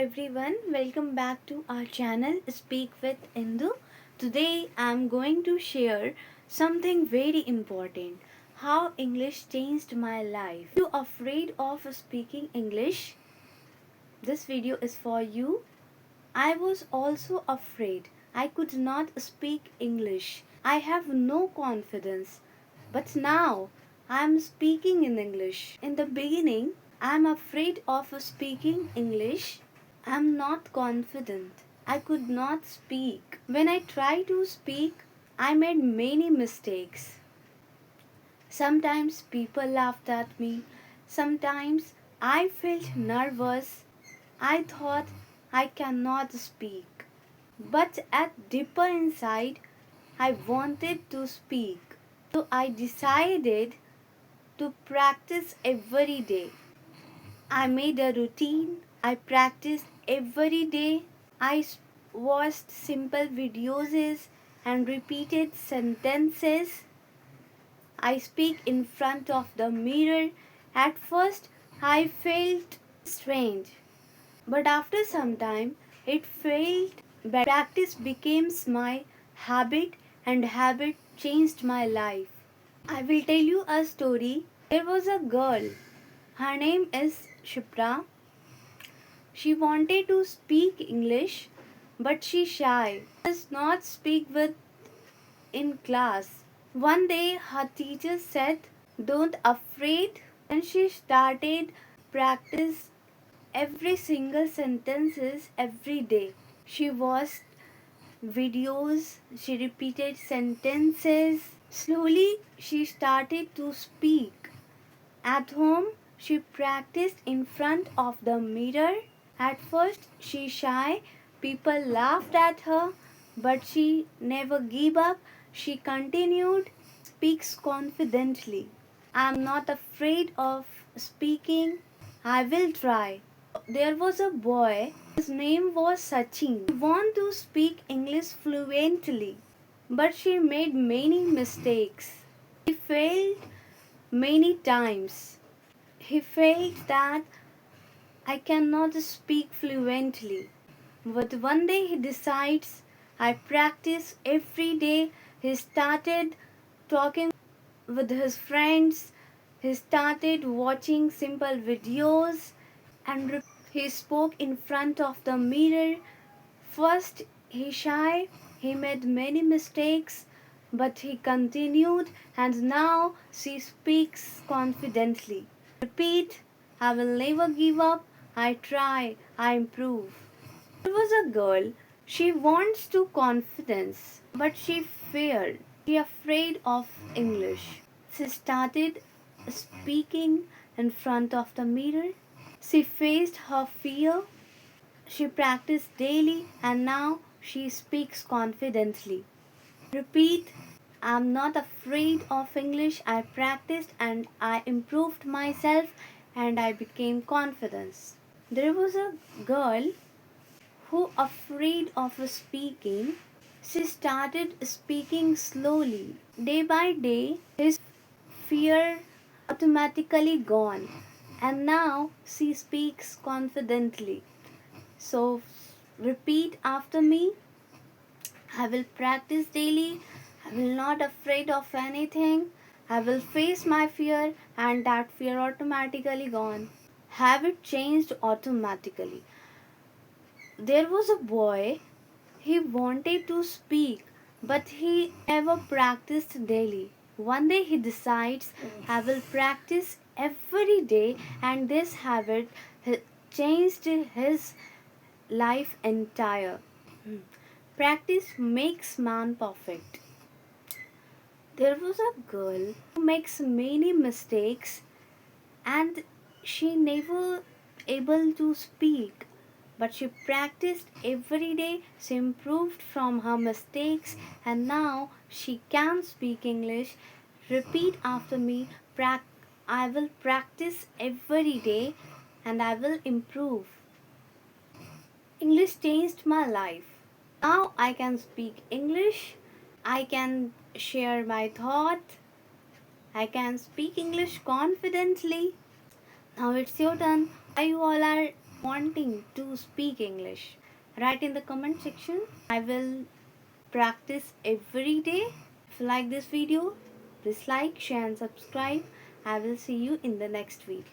everyone, welcome back to our channel Speak with Indu. Today I'm going to share something very important, how English changed my life. Are you afraid of speaking English? This video is for you. I was also afraid. I could not speak English. I have no confidence. But now I am speaking in English. In the beginning, I am afraid of speaking English. I am not confident. I could not speak. When I tried to speak, I made many mistakes. Sometimes people laughed at me. Sometimes I felt nervous. I thought I cannot speak. But at deeper inside, I wanted to speak. So I decided to practice every day. I made a routine. I practiced every day. Watched simple videos and repeated sentences. I speak in front of the mirror. At first, I felt strange, but after some time, it felt better. Practice became my habit, and habit changed my life. I will tell you a story. There was a girl. Her name is Shipra. She wanted to speak English, but she shy. Does not speak with in class. One day her teacher said, "Don't afraid." And she started practice every single sentences every day. She watched videos, she repeated sentences. Slowly she started to speak. At home, she practiced in front of the mirror. At first, she shy. People laughed at her, but she never gave up. She continued, speaks confidently. I am not afraid of speaking. I will try. There was a boy. His name was Sachin. He wanted to speak English fluently, but she made many mistakes. He failed many times. He felt that I cannot speak fluently. But one day he decides, I practice every day. He started talking with his friends. He started watching simple videos and he spoke in front of the mirror. First he shy, he made many mistakes, but he continued and now she speaks confidently. Repeat, I will never give up. I try, I improve. There was a girl, she wants to confidence, but she feared. She afraid of English. She started speaking in front of the mirror. She faced her fear. She practiced daily and now she speaks confidently. Repeat, I'm not afraid of English. I practiced and I improved myself and I became confident. There was a girl who afraid of speaking. She started speaking slowly. Day by day, his fear automatically gone and now she speaks confidently. So repeat after me. I will practice daily. I will not afraid of anything. I will face my fear and that fear automatically gone. Habit changed automatically. There was a boy, he wanted to speak, but he never practiced daily. One day he decides, I will practice every day, and this habit changed his life entire. Practice makes man perfect. There was a girl who makes many mistakes and she never able to speak, but she practiced every day. She improved from her mistakes and now she can speak English. Repeat after me. I will practice every day and I will improve. English changed my life. Now I can speak English. I can share my thought. I can speak English confidently. Now it's your turn. Why you all are wanting to speak English? Write in the comment section. I will practice every day. If you like this video, please like, share and subscribe. I will see you in the next video.